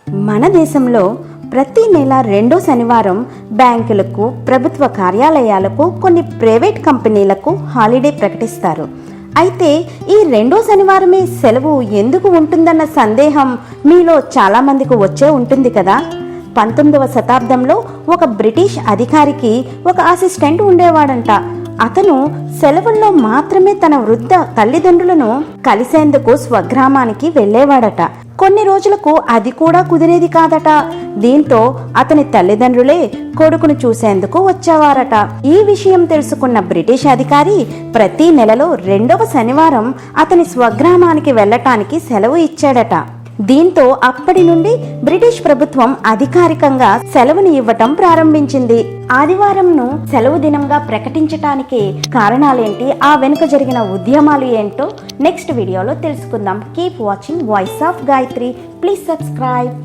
మన దేశంలో ప్రతి నెల రెండో శనివారం బ్యాంకులకు, ప్రభుత్వ కార్యాలయాలకు, కొన్ని ప్రైవేట్ కంపెనీలకు హాలిడే ప్రకటిస్తారు. అయితే ఈ రెండో శనివారమే సెలవు ఎందుకు ఉంటుందన్న సందేహం మీలో చాలామందికి వచ్చే ఉంటుంది కదా. 19వ శతాబ్దంలో ఒక బ్రిటిష్ అధికారికి ఒక అసిస్టెంట్ ఉండేవాడంట. అతను సెలవుల్లో మాత్రమే తన వృద్ధ తల్లిదండ్రులను కలిసేందుకు స్వగ్రామానికి వెళ్ళేవాడట. కొన్ని రోజులకు అది కూడా కుదిరేది కాదట. దీంతో అతని తల్లిదండ్రులే కొడుకును చూసేందుకు వచ్చేవారట. ఈ విషయం తెలుసుకున్న బ్రిటిష్ అధికారి ప్రతి నెలలో రెండవ శనివారం అతని స్వగ్రామానికి వెళ్ళటానికి సెలవు ఇచ్చాడట. దీంతో అప్పటి నుండి బ్రిటిష్ ప్రభుత్వం అధికారికంగా సెలవుని ఇవ్వటం ప్రారంభించింది. ఆదివారంను సెలవు దినంగా ప్రకటించటానికి కారణాలేంటి, ఆ వెనుక జరిగిన ఉద్యమాలు ఏంటో నెక్స్ట్ వీడియోలో తెలుసుకుందాం. Keep watching voice of Gayatri. Please subscribe.